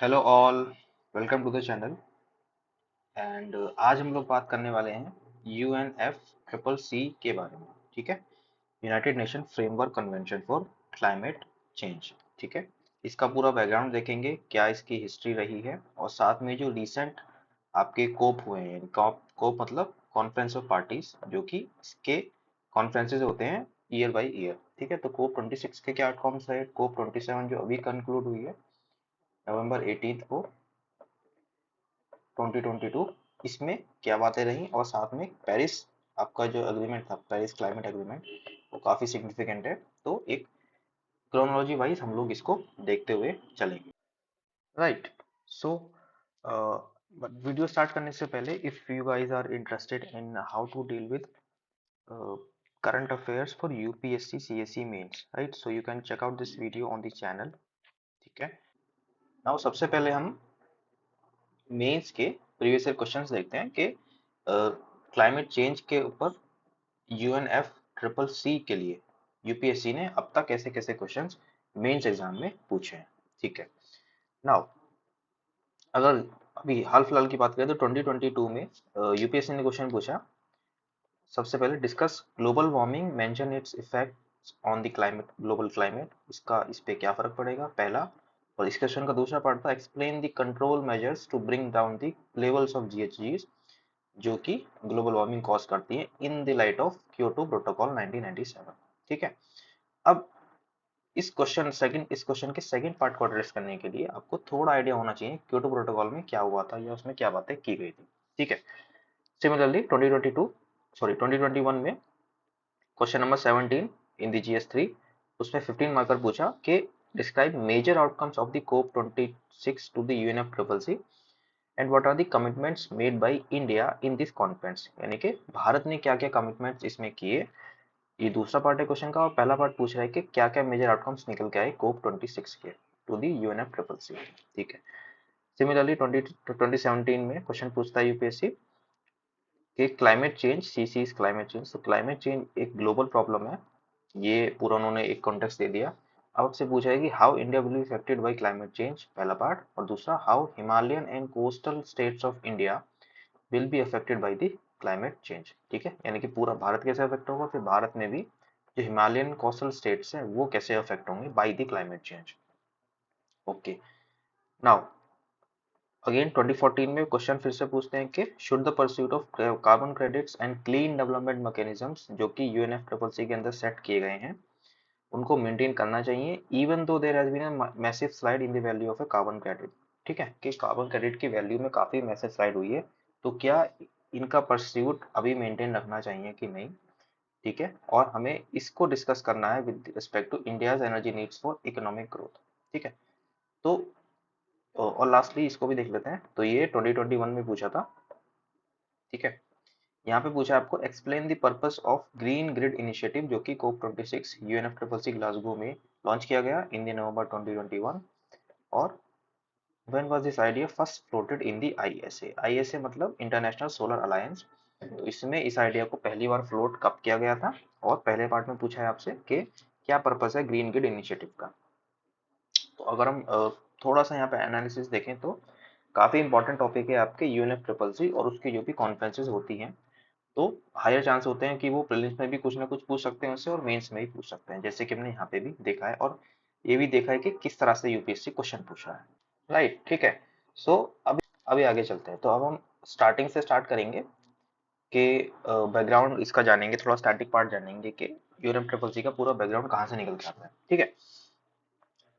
Hello all, welcome to the channel. And आज हम लोग बात करने वाले हैं UNFCCC के बारे में। ठीक है, United nation framework convention for climate change. ठीक है, इसका पूरा बैकग्राउंड देखेंगे, क्या इसकी हिस्ट्री रही है, और साथ में जो रिसेंट आपके कोप हुए हैं। कोप कोप मतलब कॉन्फ्रेंस ऑफ पार्टीज, जो कि इसके कॉन्फ्रेंसेज होते हैं ईयर बाय ईयर। ठीक है, तो कोप 26 के क्या आउटकम्स है, कोप 27 जो अभी कंक्लूड हुई है नवंबर 18 को 2022, इसमें क्या बातें रही, और साथ में पेरिस आपका जो एग्रीमेंट था, पेरिस क्लाइमेट एग्रीमेंट, वो काफी सिग्निफिकेंट है। तो एक क्रोनोलॉजी वाइज हम लोग इसको देखते हुए चलेंगे। राइट। सो वीडियो स्टार्ट करने से पहले, if you guys are interested in how to deal with current affairs for UPSC CSE mains, right, so you can check out this video on the channel. ठीक है, now सबसे पहले हम mains के previous year questions देखते हैं कि climate change के ऊपर UNFCCC के लिए यूपीएससी ने अब तक कैसे कैसे क्वेश्चंस मेंस एग्जाम में पूछे हैं। ठीक है, नाउ अगर अभी हाल फिलहाल की बात करें तो 2022 में यूपीएससी ने क्वेश्चन पूछा। सबसे पहले discuss global warming, mention it's effects on the climate, global climate, इसका इस पे क्या फर्क पड़ेगा, पहला। और इस क्वेश्चन का दूसरा पार्ट था explain the control measures to bring down the levels of GHGs, जो कि ग्लोबल वार्मिंग कॉज करती है, in the light of Kyoto protocol 1997। ठीक है, अब इस क्वेश्चन के सेकंड पार्ट को एड्रेस करने के लिए आपको थोड़ा आइडिया होना चाहिए क्योटो प्रोटोकॉल में क्या हुआ था या उसमें क्या बातें की गई थी। ठीक है, सिमिलरली 2021 में question number 17 in the GS3, उसमें 15 मार्कर पूछा कि describe major outcomes of the COP 26 to the UNFCCC and what are the commitments made by India in this conference, यानी कि भारत ने क्या क्या कमिटमेंट्स इसमें किए। ये दूसरा पार्ट है क्वेश्चन का, और पहला पार्ट पूछ रहा है कि क्या क्या मेजर आउटकम्स निकल के आए कोप 26 के टू दी UNFCCC। ठीक है, सिमिलरली 2017 में क्वेश्चन पूछता है यूपीएससी कि climate change, CC is climate change, तो क्लाइमेट चेंज एक ग्लोबल प्रॉब्लम है, ये पूरा उन्होंने एक कॉन्टेक्स्ट दे दिया। अब आपसे पूछा है कि how India will be affected by climate change, पहला पार्ट, और दूसरा how Himalayan and coastal states of India will be affected by the climate change. ठीक है, यानी कि पूरा भारत कैसे अफेक्ट होगा, फिर भारत में भी जो हिमालयन कोस्टल स्टेट्स हैं वो कैसे अफेक्ट होंगे by the climate change. Okay, now again 2014 में क्वेश्चन फिर से पूछते हैं कि should the pursuit of carbon credits and clean development mechanisms, जो कि UNFCCC के अंदर सेट किए गए हैं, उनको मेंटेन करना चाहिए even though there has been a massive slide in the value of a carbon credit. ठीक है, कि कार्बन क्रेडिट की वैल्यू में काफी मैसिव स्लाइड हुई है, तो क्या इनका परस्यूट अभी मेंटेन रखना चाहिए कि नहीं। ठीक है, और हमें इसको डिस्कस करना है with respect to India's energy needs for economic growth. ठीक है, तो और लास्टली इसको भी देख लेते हैं, तो ये 2021 में पूछा था। ठीक है, यहाँ पे पूछा आपको explain the purpose of green grid initiative, जो कि कोप 26 UNFCCC ग्लासगो में लॉन्च किया गया इन द नवंबर 2021, और when was this idea first floated in the ISA। ISA मतलब इंटरनेशनल सोलर अलायंस, तो इसमें इस आइडिया को पहली बार फ्लोट कब किया गया था, और पहले पार्ट में पूछा है आपसे कि क्या पर्पस है ग्रीन ग्रिड इनिशिएटिव का। तो अगर हम थोड़ा सा यहाँ पे एनालिसिस देखें तो काफी इंपॉर्टेंट टॉपिक है आपके UNFCCC, और उसकी जो भी कॉन्फ्रेंसेज होती हैं, तो हायर चांस होते हैं कि वो प्रीलिम्स में भी कुछ ना कुछ पूछ सकते हैं उससे, और मेंस में भी पूछ सकते हैं, जैसे कि हमने यहाँ पे भी देखा है, और ये भी देखा है कि किस तरह से यूपीएससी क्वेश्चन पूछ रहा है। राइट, ठीक है। सो अभी आगे चलते हैं, तो अब हम स्टार्टिंग से स्टार्ट करेंगे कि बैकग्राउंड इसका जानेंगे, थोड़ा स्टैटिक पार्ट जानेंगे कि UNFCCC का पूरा बैकग्राउंड कहाँ से निकल के आता है। ठीक है,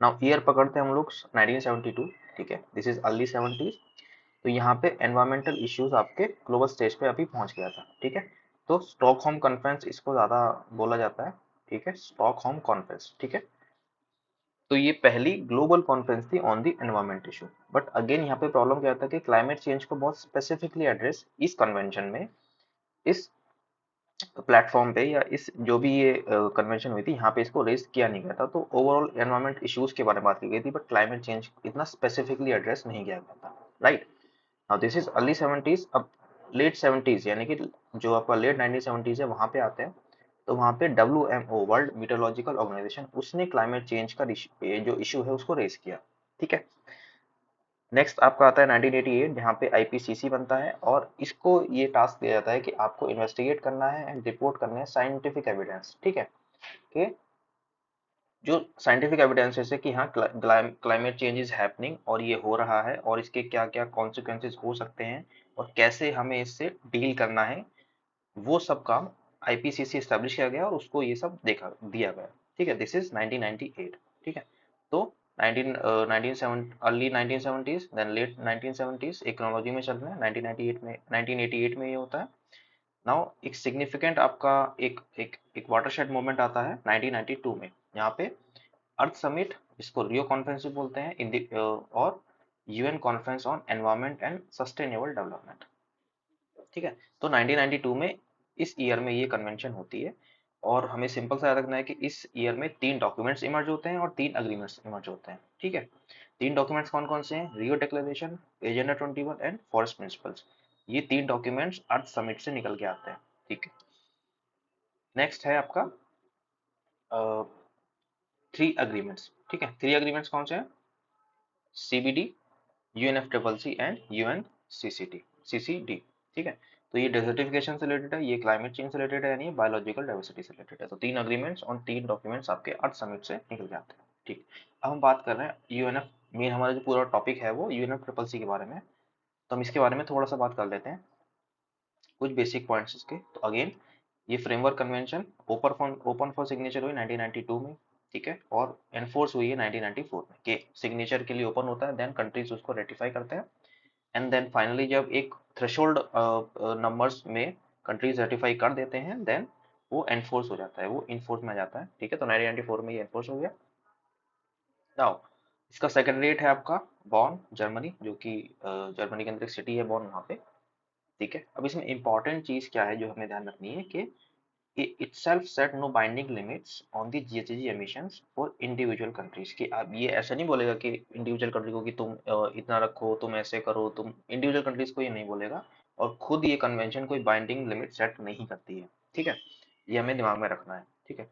नाउ ईयर पकड़ते हैं हम लोग 1972। ठीक है, दिस इज अर्ली 70s। तो यहाँ पे एनवायरमेंटल इश्यूज आपके ग्लोबल स्टेज पे अभी पहुंच गया था। ठीक है, तो स्टॉकहोम कॉन्फ्रेंस इसको ज्यादा बोला जाता है। ठीक है, स्टॉकहोम कॉन्फ्रेंस। ठीक है, तो ये पहली ग्लोबल कॉन्फ्रेंस थी on the environment issue, but again यहाँ पे प्रॉब्लम क्या था कि क्लाइमेट चेंज को बहुत स्पेसिफिकली एड्रेस इस कन्वेंशन में, इस प्लेटफॉर्म पे, या इस जो भी ये कन्वेंशन हुई थी यहाँ पे इसको रेज किया नहीं गया था। तो ओवरऑल एनवायरमेंट इश्यूज के बारे में बात की गई थी, बट क्लाइमेट चेंज इतना स्पेसिफिकली एड्रेस नहीं किया गया था। Right, now this is early 70s। अब लेट 70s, यानी कि जो आपका लेट 1970s है, वहां पे आते हैं, तो वहां पे WMO, वर्ल्ड मीटरोलॉजिकल ऑर्गेनाइजेशन, उसने क्लाइमेट चेंज का जो इशू है उसको रेज किया। ठीक है, नेक्स्ट आपका आता है 1988, जहाँ पे आईपीसीसी बनता है और इसको ये टास्क दिया जाता है कि आपको इन्वेस्टिगेट करना है एंड रिपोर्ट करना है साइंटिफिक एविडेंस, ठीक है, कि जो साइंटिफिक एविडेंस है कि हाँ क्लाइमेट चेंज इज हैपनिंग और ये हो रहा है और इसके क्या क्या कॉन्सिक्वेंसेज हो सकते हैं और कैसे हमें इससे डील करना है, वो सब काम आईपीसीसी एस्टेब्लिश किया गया और उसको ये सब देखा दिया गया, ठीक है। दिस इज 1998, ठीक है। तो 19 early 1970s then let 1970s एक क्रोनोलॉजी में चल रहे हैं। 1998 में 1988 में ये होता है। नाउ एक सिग्निफिकेंट आपका एक वाटरशेड मोमेंट आता है 1992 में, यहाँ पे अर्थ समिट, इसको रियो कॉन्फ्रेंस भी बोलते हैं और UN conference on environment and sustainable development, ठीक है। तो 1992 में इस ईयर में ये कन्वेंशन होती है और हमें सिंपल सा याद रखना है कि इस ईयर में 3 डॉक्यूमेंट्स इमर्ज होते हैं और 3 अग्रीमेंट्स इमर्ज होते हैं, ठीक है। 3 डॉक्यूमेंट्स कौन कौन से हैं? Rio declaration, agenda 21 and forest principles. ये 3 डॉक्यूमेंट्स अर्थ समिट से निकल के आते हैं, ठीक है। नेक्स्ट है आपका 3 अग्रीमेंट्स, ठीक है। 3 अग्रीमेंट्स कौन से हैं? सीबीडी, यूएनएफसीसीसी एंड यूएनसीसीडी, ठीक है। तो ये डेजर्टिफिकेशन से रिलेटेड है, ये क्लाइमेट चेंज से रिलेटेड है, यानी बायोलॉजिकल डाइवर्सिटी से रिलेटेड है। तो 3 अग्रीमेंट्स और 3 डॉक्यूमेंट्स आपके अर्थ समिट से निकल के आते हैं, ठीक। अब हम बात कर रहे हैं यूएनएफ, मेन हमारा जो पूरा टॉपिक है वो यूएनएफ ट्रिपल सी के बारे में। तो हम इसके बारे में थोड़ा सा बात कर लेते हैं, कुछ बेसिक पॉइंट्स इसके। तो अगेन ये framework convention open for signature हुई 1992 में, ठीक है, और एनफोर्स हुई है 1994 में, कि सिग्नेचर के लिए ओपन होता है, देन कंट्रीज उसको रेटिफाई करते हैं एंड देन फाइनली जब एक थ्रेशोल्ड नंबर्स में कंट्रीज रेटिफाई कर देते हैं, देन वो एनफोर्स हो जाता है, वो इनफोर्स में आ जाता है, ठीक है। तो 1994 में ये एनफोर्स हो गया। नाउ इसका सेकेंडरेट है आपका बॉन, जर्मनी, जो कि जर्मनी के अंदर एक सिटी है बॉन, वहाँ पे, ठीक है। अब इसमें इंपॉर्टेंट चीज क्या है जो हमें ध्यान रखनी है कि it itself set no binding limits on the GHG emissions for individual countries, कि अब ये ऐसा नहीं बोलेगा कि इंडिविजुअल कंट्री को कि तुम इतना रखो, तुम ऐसे करो, तुम इंडिविजुअल कंट्रीज को ये नहीं बोलेगा और खुद ये कन्वेंशन कोई बाइंडिंग लिमिट सेट नहीं करती है, ठीक है। ये हमें दिमाग में रखना है, ठीक है।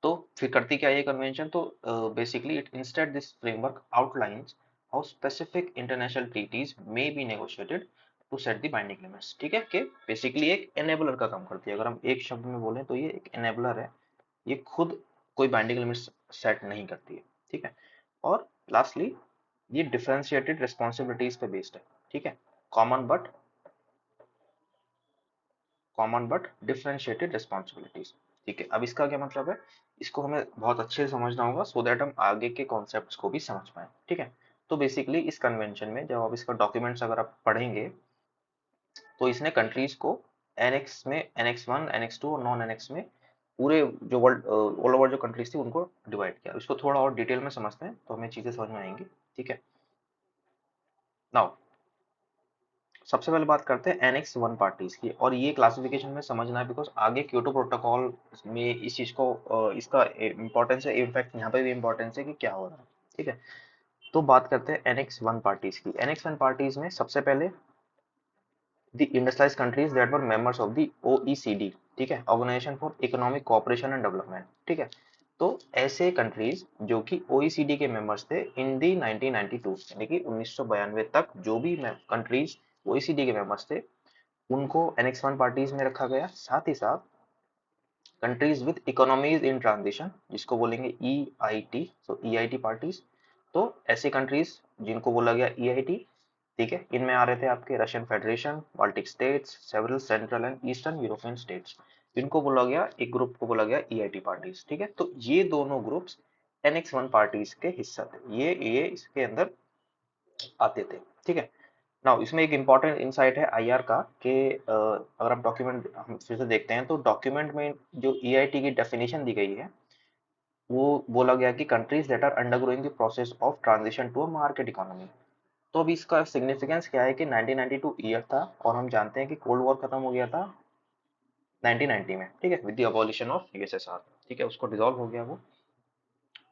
तो फिर करती क्या है ये कन्वेंशन? तो basically it instead this framework outlines how specific international treaties may be negotiated to set the binding limits, ठीक है, कि बेसिकली एक एनेबलर का काम करती है। अगर हम एक शब्द में बोलें तो ये एक एनेबलर है, ये खुद कोई बाइंडिंग लिमिट्स सेट नहीं करती है, ठीक है। और लास्टली ये डिफरेंशिएटेड रिस्पॉन्सिबिलिटीज पे बेस्ड है, ठीक है। Common but common but differentiated responsibilities, ठीक है। अब इसका क्या मतलब है, इसको हमें बहुत अच्छे से समझना होगा सो दैट हम आगे के कॉन्सेप्ट्स को भी समझ पाए, ठीक है। तो बेसिकली इस कन्वेंशन में जब आप इसका डॉक्यूमेंट्स अगर आप पढ़ेंगे तो इसने कंट्रीज को एनेक्स में, एनेक्स 1, एनेक्स 2 और नॉन एनेक्स में पूरे जो वर्ल्ड ऑल ओवर जो कंट्रीज थी उनको डिवाइड किया। इसको थोड़ा और डिटेल में समझते हैं तो हमें चीजें समझ में आएंगी, ठीक है। नाउ सबसे पहले बात करते हैं एनेक्स 1 पार्टीज की, और ये क्लासिफिकेशन में समझना है बिकॉज आगे क्योटो प्रोटोकॉल में इस चीज को इसका इंपॉर्टेंस है, इनफैक्ट यहाँ पे भी इंपॉर्टेंस है कि क्या हो रहा है, ठीक है। तो बात करते हैं एनेक्स 1 पार्टीज की। एनेक्स 1 पार्टीज में सबसे पहले the industrialised countries that were members of the OECD, ठीक है, organisation for economic cooperation and development, ठीक है। तो ऐसे कंट्रीज जो कि ओईसीडी के मेंबर्स थे इन दी 1992, यानी कि 1992 तक जो भी कंट्रीज ओईसीडी के मेंबर्स थे उनको एनेक्स 1 पार्टीज में रखा गया। साथ ही साथ countries with economies in transition, जिसको बोलेंगे ईआईटी, सो ईआईटी पार्टीज। तो ऐसे कंट्रीज जिनको बोला गया ईआईटी, ठीक है, इनमें आ रहे थे आपके Russian federation, Baltic states, several central and eastern European states. इनको बोला गया, एक ग्रुप को बोला गया ईआईटी पार्टीज, ठीक है। तो ये दोनों ग्रुप्स एनेक्स 1 पार्टीज के हिस्सा थे, ये इसके अंदर आते थे, ठीक है। नाउ इसमें एक इंपॉर्टेंट इनसाइट है आईआर का कि अगर आप डॉक्यूमेंट हम फिर से देखते हैं तो डॉक्यूमेंट में जो ईआईटी की डेफिनेशन दी गई है वो बोला गया कि countries that are undergoing the process of transition to a market economy. तो अभी इसका सिग्निफिकेंस क्या है कि 1992 ईयर था और हम जानते हैं कि कोल्ड वॉर खत्म हो गया था 1990 में, ठीक है, with the abolition of USSR, ठीक है, उसको डिसॉल्व हो गया वो।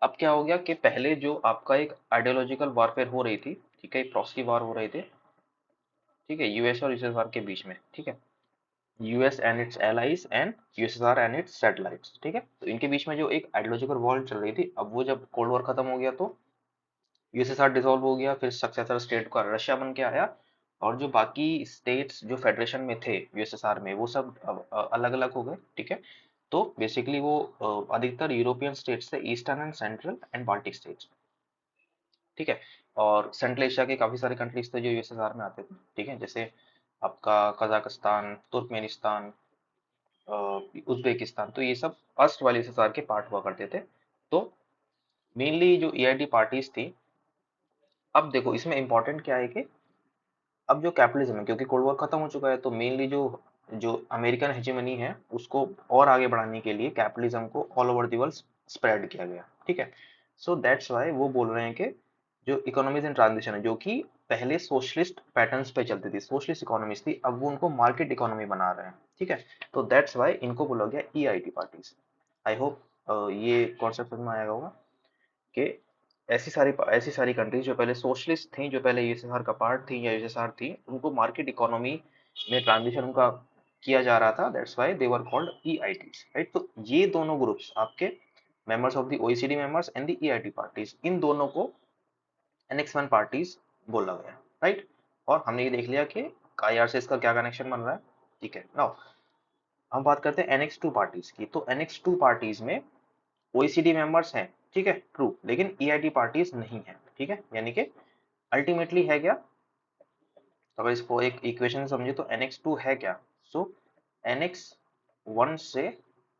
अब क्या हो गया कि पहले जो आपका एक आइडियोलॉजिकल वॉरफेयर हो रही थी, ठीक है, प्रॉक्सी वार हो रहे थे, ठीक है, यूएस और यूएसएसआर के बीच में, ठीक है, US and it's allies and USSR and it's satellites, ठीक है। तो इनके बीच में जो एक आइडियोलॉजिकल वॉर चल रही थी, अब वो जब कोल्ड वॉर खत्म हो गया तो यूएसएसआर डिसॉल्व हो गया, फिर सक्सेसर स्टेट का रशिया बन के आया, और जो बाकी स्टेट्स जो फेडरेशन में थे यूएसएसआर में वो सब अलग अलग हो गए, ठीक है। तो बेसिकली वो अधिकतर यूरोपियन स्टेट्स थे, eastern and central and Baltic states, ठीक है। और सेंट्रल एशिया के काफी सारे कंट्रीज थे जो यूएसएसआर में आते थे, ठीक है, जैसे आपका कजाकिस्तान, तुर्कमेनिस्तान, उज्बेकिस्तान, तो ये सब फर्स्ट वाले यूएसएसआर के पार्ट हुआ करते थे। तो मेनली जो ईआईटी पार्टीज थी, अब देखो इसमें इंपॉर्टेंट क्या है कि अब जो कैपिटलिज्म है, क्योंकि कोल्ड वॉर खत्म हो चुका है, तो मेनली जो जो अमेरिकन हेजेमनी है उसको और आगे बढ़ाने के लिए कैपिटलिज्म को all over the world spread किया गया, ठीक है। सो दैट्स वाई वो बोल रहे हैं कि जो इकोनॉमीज इन ट्रांजिशन है, जो कि पहले सोशलिस्ट पैटर्न्स पे चलती थी, सोशलिस्ट इकोनॉमीज थी, अब वो उनको मार्केट इकोनॉमी बना रहे हैं, ठीक है। तो दैट्स वाई इनको बोला गया ईआईटी पार्टीज। आई होप ये कॉन्सेप्ट समझ में आएगा होगा कि ऐसी सारी कंट्रीज जो पहले सोशलिस्ट थी, जो पहले यूएसएसआर का पार्ट थी या यूएसएसआर थी, उनको मार्केट इकोनॉमी में ट्रांजिशन उनका किया जा रहा था, that's why they were called EITs, right. तो ये दोनों ग्रुप्स आपके members of the OECD members and the EIT parties, इन दोनों को एनेक्स वन पार्टीज बोला गया, राइट। और हमने ये देख लिया कि आईआर से इसका क्या कनेक्शन बन रहा है, ठीक है। नाउ हम बात करते हैं एनेक्स टू पार्टीज की। तो एनेक्स टू पार्टीज में ओईसीडी मेंबर्स हैं, ठीक है, ट्रू, लेकिन ईआईटी पार्टीज नहीं है, ठीक है। यानी कि अल्टीमेटली है क्या, तो अगर इसको एक इक्वेशन समझे तो NX2 है क्या, सो NX1 से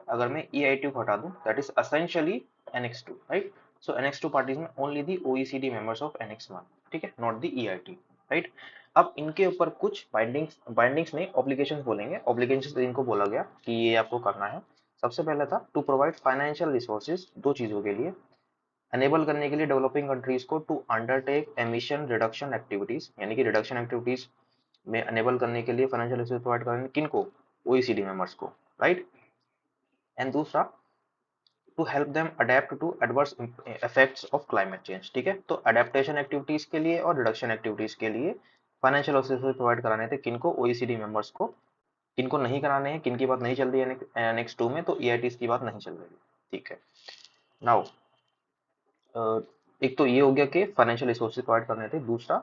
अगर मैं EIT को हटा दूं, that is essentially NX2, right. So NX2 parties में only the OECD members of NX1, ठीक है, नॉट दी EIT, राइट। अब इनके ऊपर कुछ बाइंडिंग्स नहीं, ऑब्लिगेशंस बोलेंगे, ऑब्लिगेशंस इनको बोला गया कि ये आपको करना है। सबसे पहले था टू प्रोवाइड फाइनेंशियल रिसोर्सेज, दो चीजों के लिए एनेबल करने के लिए डेवलपिंग कंट्रीज को to undertake emission reduction activities, यानी कि रिडक्शन एक्टिविटीज में अनेबल करने के लिए फाइनेंशियल रिसोर्स प्रोवाइड करेंगे किनको, ओईसीडी मेंबर्स को, राइट। एंड दूसरा to help them adapt to adverse effects of climate change, ठीक है। तो अडेप्टेशन एक्टिविटीज के लिए और रिडक्शन एक्टिविटीज के लिए फाइनेंशियल रिसोर्स प्रोवाइड कराने थे किनको, ओईसीडी मेंबर्स को। किनको नहीं कराने हैं, किनकी बात नहीं चल रही है नेक्स्ट टू में, तो ईआईटीज की बात नहीं चल रही है, ठीक है। नाउ एक तो ये हो गया कि फाइनेंशियल रिसोर्सेज प्रोवाइड करने थे, दूसरा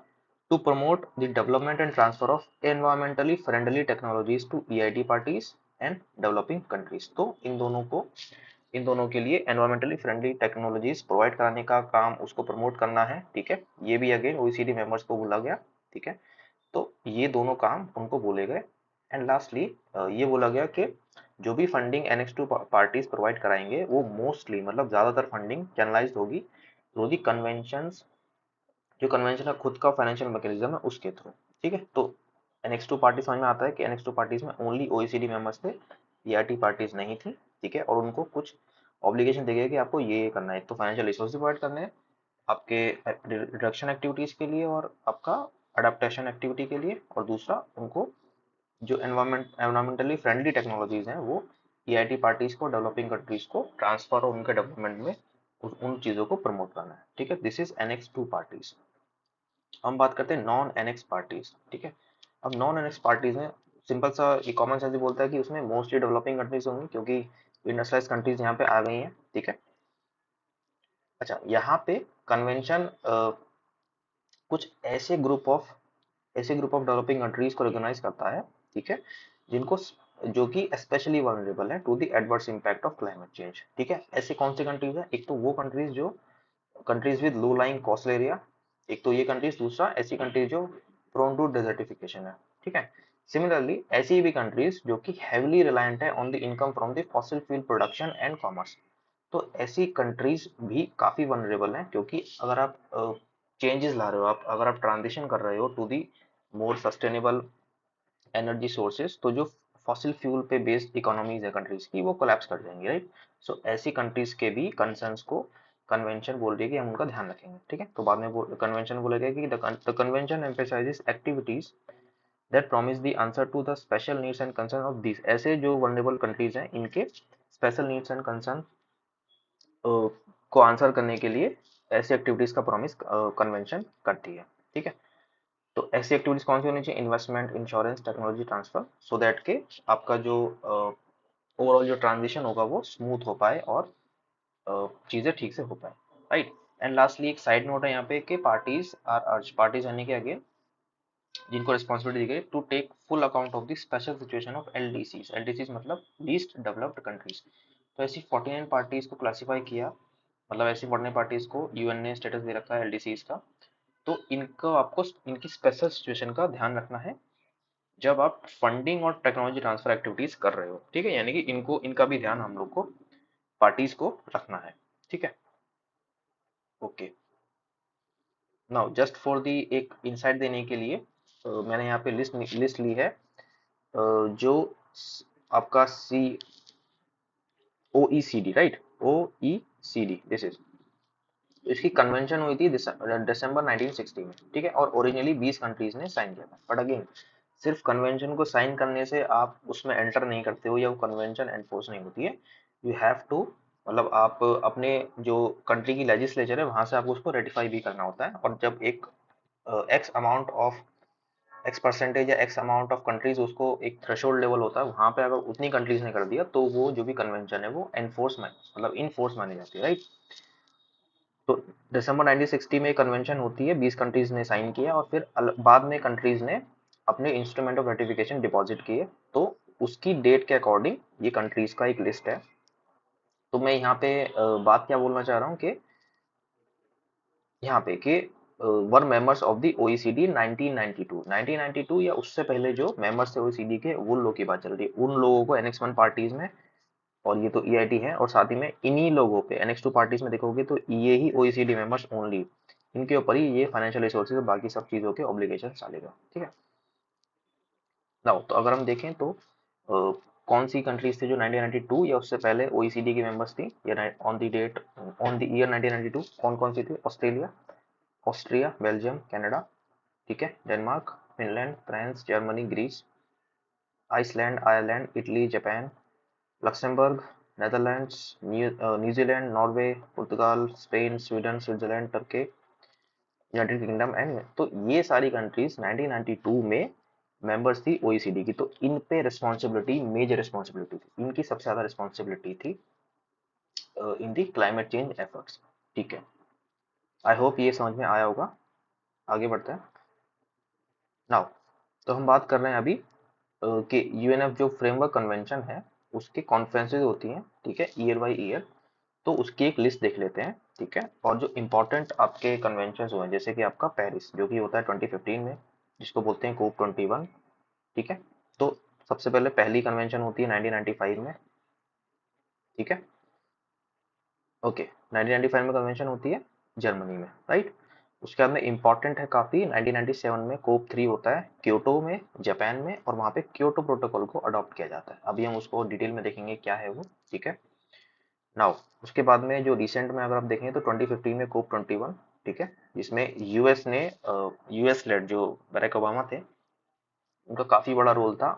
to promote the development and transfer of environmentally friendly technologies to EIT parties and developing countries. तो इन दोनों के लिए एनवायरमेंटली फ्रेंडली टेक्नोलॉजीज प्रोवाइड कराने का काम उसको प्रमोट करना है, ठीक है। ये भी अगेन ओईसीडी मेंबर्स को बोला गया, ठीक है। तो ये दोनों काम उनको बोले गए। एंड लास्टली ये बोला गया कि जो भी फंडिंग NX2 पार्टीज प्रोवाइड कराएंगे वो मोस्टली, मतलब ज्यादातर फंडिंग चैनलाइज्ड होगी थ्रू दी कन्वेंशंस, जो कन्वेंशन का खुद का फाइनेंशियल मैकेनिज्म है उसके थ्रू, ठीक है। तो NX2 पार्टी समझ में आता है कि NX2 पार्टीज में ओनली ओईसीडी मेंबर्स थे, ईआरटी पार्टीज नहीं थी, ठीक है। और उनको कुछ ऑब्लिगेशन दे गए कि आपको ये करना है, तो फाइनेंशियल रिसोर्स प्रोवाइड करने हैं आपके रिडक्शन एक्टिविटीज के लिए और आपका अडेप्टेशन एक्टिविटी के लिए, और दूसरा उनको जो एनवायरमेंटली फ्रेंडली टेक्नोलॉजीज हैं वो ईआईटी पार्टीज को, डेवलपिंग कंट्रीज को ट्रांसफर और उनके डेवलपमेंट में उन चीजों को प्रमोट करना है, ठीक है। This is NX2 parties. हम बात करते हैं नॉन NX पार्टीज, ठीक है। अब नॉन NX पार्टीज में सिंपल सा ये कॉमन सेंस बोलता है कि उसमें मोस्टली डेवलपिंग कंट्रीज होंगी, क्योंकि इंडस्ट्रियलाइज कंट्रीज यहाँ पे आ गई हैं, ठीक है। अच्छा, यहाँ पे कन्वेंशन कुछ ऐसे ग्रुप ऑफ डेवलपिंग कंट्रीज को रिकॉग्नाइज करता है, ठीक है, जिनको जो कि स्पेशली वल्नरेबल है to the adverse impact of climate change, ठीक है। ऐसे कौन से कंट्रीज हैं, एक तो वो कंट्रीज जो countries with low lying coastal area, एक तो ये कंट्रीज, दूसरा ऐसी कंट्रीज जो प्रोन टू डेजर्टिफिकेशन है, ठीक है। सिमिलरली ऐसी भी कंट्रीज जो कि हेविली रिलायंट है on the income from the fossil fuel production and commerce, तो ऐसी कंट्रीज भी काफी वनरेबल हैं, क्योंकि अगर आप चेंजेस ला रहे हो, आप अगर आप ट्रांजिशन कर रहे हो to the more sustainable energy sources, तो जो फॉसिल फ्यूल पे बेस्ड इकोनॉमीज है कंट्रीज की वो कोलैप्स कर जाएंगी, राइट। सो ऐसी कंट्रीज के भी कंसर्न्स को कन्वेंशन बोल रही है कि हम उनका ध्यान रखेंगे, ठीक है। तो बाद में कन्वेंशन बोलेगा कि the convention emphasises activities that promise the answer to the special needs and concern of this, ऐसे जो वल्नरेबल कंट्रीज हैं इनके स्पेशल नीड्स एंड कंसर्न को आंसर करने के लिए ऐसी एक्टिविटीज का प्रॉमिस कन्वेंशन करती है, ठीक है। तो ऐसी एक्टिविटीज कौन सी होनी चाहिए, investment, insurance, technology transfer, so that के आपका जो ओवरऑल जो ट्रांजिशन होगा वो स्मूथ हो पाए और चीजें ठीक से हो पाए, राइट। एंड लास्टली एक साइड नोट है यहाँ पे कि पार्टीज आर अर्ज, पार्टीज यानी कि अगेन जिनको रिस्पॉन्सिबिलिटी दी गई to take full account of the special situation of LDCs, LDCs मतलब लीस्ट डेवलप्ड कंट्रीज। तो ऐसी 49 पार्टीज को क्लासिफाई किया, मतलब ऐसी 49 पार्टीज को यूएन ने स्टेटस दे रखा है एलडीसीज का। तो इनको आपको इनकी स्पेशल सिचुएशन का ध्यान रखना है जब आप फंडिंग और टेक्नोलॉजी ट्रांसफर एक्टिविटीज कर रहे हो, ठीक है, यानी कि इनको इनका भी ध्यान हम लोग को पार्टीज को रखना है, ठीक है। Okay, now just for the एक इंसाइट देने के लिए मैंने यहाँ पे लिस्ट ली है जो आपका सी OECD, right, OECD this is, इसकी कन्वेंशन हुई थी दिसंबर 1960 में, ठीक है, और ओरिजिनली 20 कंट्रीज ने साइन किया था। बट अगेन सिर्फ कन्वेंशन को साइन करने से आप उसमें एंटर नहीं करते हो या वो कन्वेंशन एनफोर्स नहीं होती है। यू हैव टू, मतलब आप अपने जो कंट्री की लेजिस्लेचर है वहां से आपको उसको रेटिफाई भी करना होता है, और जब एक x amount of x percentage या एक्स अमाउंट ऑफ कंट्रीज, उसको एक थ्रेशोल्ड लेवल होता है, वहां पे अगर उतनी कंट्रीज ने कर दिया तो वो जो भी कन्वेंशन है वो एनफोर्स मतलब इन फोर्स मानी जाती है, राइट। तो दिसंबर 1960 में कन्वेंशन होती है, 20 कंट्रीज ने साइन किया और फिर बाद में कंट्रीज ने अपने इंस्ट्रूमेंट ऑफ रेटिफिकेशन डिपॉजिट किए। तो उसकी डेट के अकॉर्डिंग ये कंट्रीज का एक लिस्ट है। तो मैं यहाँ पे बात क्या बोलना चाह रहा हूँ कि यहाँ पे कि वर मेंबर्स ऑफ द OECD 1992, 1992 या उससे पहले जो मेंबर्स थे OECD के, उन लोगों की बात चल रही है। उन लोगों को NX1 पार्टीज में, और ये तो EIT है, और साथ ही में इन्हीं लोगों पे NX2 पार्टीज में देखोगे तो ये ही OECD मेंबर्स ओनली, इनके ऊपर ही ये फाइनेंशियल रिसोर्सेज और बाकी सब चीजों के ऑब्लिगेशन चलेगा, ठीक है। नाउ तो अगर हम देखें तो कौन सी कंट्रीज थी जो 1992 या उससे पहले OECD की मेंबर्स थी, या on the date on the year 1992 कौन कौन सी थी? ऑस्ट्रेलिया, ऑस्ट्रिया, बेल्जियम, कनाडा, ठीक है, Denmark, Finland, France, Germany, Greece, Iceland, Ireland, Italy, Japan, Luxembourg, Netherlands, New Zealand, Norway, Portugal, Spain, Sweden, Switzerland, Turkey, United Kingdom and, तो ये सारी countries 1992 में members थी OECD की। तो इन पे रिस्पॉन्सिबिलिटी, मेजर रिस्पॉन्सिबिलिटी थी, इनकी सबसे ज्यादा रिस्पॉन्सिबिलिटी थी इन दी क्लाइमेट चेंज एफर्ट्स, ठीक है। आई होप ये समझ में आया होगा। आगे बढ़ते हैं नाउ। तो हम बात कर रहे हैं अभी कि UNF जो फ्रेमवर्क कन्वेंशन है उसकी कॉन्फ्रेंसेज होती हैं, ठीक है, ईयर बाई ईयर। तो उसकी एक लिस्ट देख लेते हैं, ठीक है। और जो इंपॉर्टेंट आपके कन्वेंशन हुए हैं, जैसे कि आपका पेरिस जो कि होता है 2015 में, जिसको बोलते हैं कोप 21, ठीक है। तो सबसे पहले पहली कन्वेंशन होती है 1995 में, ठीक है, ओके। 1995 में कन्वेंशन होती है जर्मनी में, राइट। उसके बाद में इंपॉर्टेंट है काफी, 1997 में कोप 3 होता है क्योटो में, जापान में, और वहां पे क्योटो प्रोटोकॉल को अडॉप्ट किया जाता है। अभी हम उसको डिटेल में देखेंगे क्या है वो, ठीक है। नाउ उसके बाद में जो रिसेंट में अगर आप देखें तो 2015 में कोप 21, ठीक है, जिसमें यूएस ने, यूएस लेड जो बराक ओबामा थे, उनका काफी बड़ा रोल था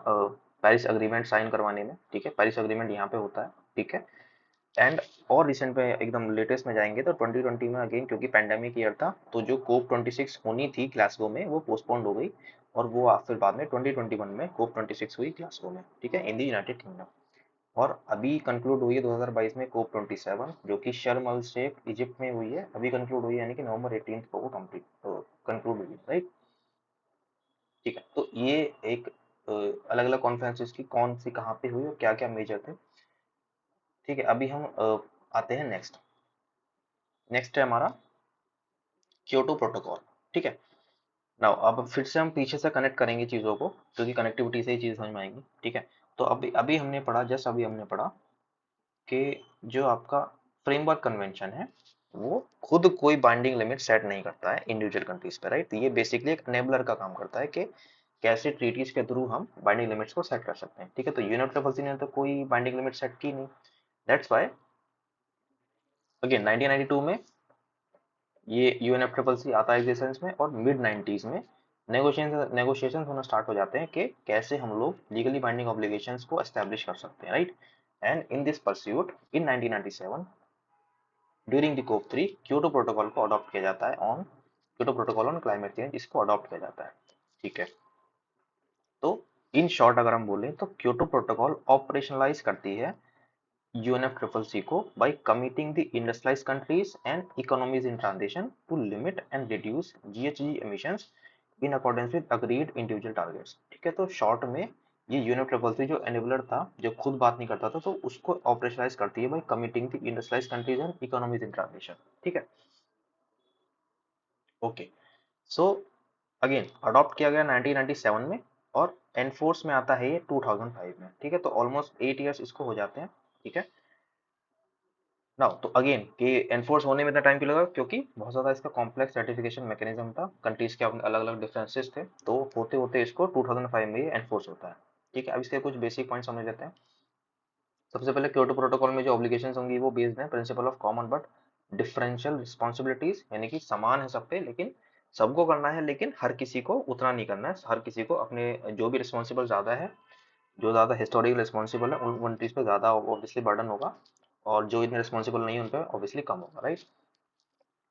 पेरिस अग्रीमेंट साइन करवाने में, ठीक है। पेरिस अग्रीमेंट यहाँ पे होता है, ठीक है। एंड और रिसेंट में एकदम लेटेस्ट में जाएंगे तो 2020 में अगेन, क्योंकि पैंडेमिक ईयर था, तो जो कोप 26 होनी थी ग्लासगो में वो पोस्टपोन्ड हो गई, और वो फिर बाद में 2021 में कोप 26 हुई ग्लासगो में, ठीक है, इन द यूनाइटेड किंगडम। और अभी कंक्लूड हुई है 2022 में कोप 27, जो कि शर्म अल शेख इजिप्ट में हुई है, अभी कंक्लूड हुई है, यानी कि नवंबर 18 को वो कंप्लीट कंक्लूड हुई है, राइट, ठीक है। तो ये एक अलग अलग कॉन्फ्रेंसेस की कौन सी कहाँ पे हुई और क्या क्या मेजर थे, ठीक है। अभी हम आते हैं नेक्स्ट, नेक्स्ट है हमारा क्योटो प्रोटोकॉल, ठीक है। नाउ अब फिर से हम पीछे से कनेक्ट करेंगे चीजों को, क्योंकि कनेक्टिविटी से ही चीज समझ में आएंगी, ठीक है। तो अभी अभी हमने पढ़ा, जस्ट अभी हमने पढ़ा कि जो आपका फ्रेमवर्क कन्वेंशन है वो खुद कोई बाइंडिंग लिमिट सेट नहीं करता है इंडिविजुअल कंट्रीज पे, राइट। ये बेसिकली एक एनेबलर का काम करता है कि कैसे ट्रीटीज के थ्रू हम बाइंडिंग लिमिट्स को सेट कर सकते हैं, ठीक है। तो यूएनएफसीसी ने तो कोई बाइंडिंग लिमिट सेट की नहीं, दैट्स व्हाई अगेन 1992 में ये यूएनएफसीसी आता है एग्जिस्टेंस में, और मिड 90s में नेगोशिएशन होना स्टार्ट हो जाते हैं कि कैसे हम लोग लीगली बाइंडिंग ऑब्लिगेशंस को एस्टेब्लिश कर सकते हैं, right. And in this pursuit in 1997 during the COP 3 Kyoto protocol को अडॉप्ट किया जाता है, on Kyoto protocol on climate change, इसको अडॉप्ट किया जाता है, ठीक है। तो इन शॉर्ट अगर हम बोलें तो क्योटो प्रोटोकॉल ऑपरेशनलाइज करती है UNFCCC को by committing the industrialized countries and economies in transition to limit and reduce GHG emissions in accordance with agreed individual targets। ठीक है, तो शॉर्ट में ये UNFCCC जो एनेबलर था, जो खुद बात नहीं करता था, तो उसको ऑपरेशनलाइज करती है by committing the industrialized countries and economies in transition। ठीक है, ओके। सो अगेन अडॉप्ट किया गया 1997 में और एनफोर्स में आता है ये 2005 में। ठीक है, तो ऑलमोस्ट 8 इयर्स इसको हो जाते हैं। ठीक है, नाउ तो अगेन कि एनफोर्स होने में इतना टाइम क्यों लगा, क्योंकि बहुत ज्यादा इसका कॉम्प्लेक्स सर्टिफिकेशन मैकेनिज्म था, कंट्रीज के अपने अलग अलग डिफरेंसेस थे, तो होते होते इसको 2005 में ये एनफोर्स होता है। ठीक है, अब इसके कुछ बेसिक पॉइंट समझ लेते हैं। सबसे पहले क्योटो प्रोटोकॉल में जो ऑब्लिगेशंस होंगी वो बेस्ड है principle of common but differential responsibilities, यानी कि समान है सब पे, लेकिन सबको करना है, लेकिन हर किसी को उतना नहीं करना है। हर किसी को अपने जो भी रिस्पॉन्सिबल ज्यादा है, जो ज्यादा हिस्टोरिकल रिस्पॉन्सिबल है, उन कंट्रीज पे ज्यादा ऑब्वियसली बर्डन होगा, और जो इतने रिस्पॉन्सिबल नहीं है उन पे ऑब्वियसली कम होगा, राइट।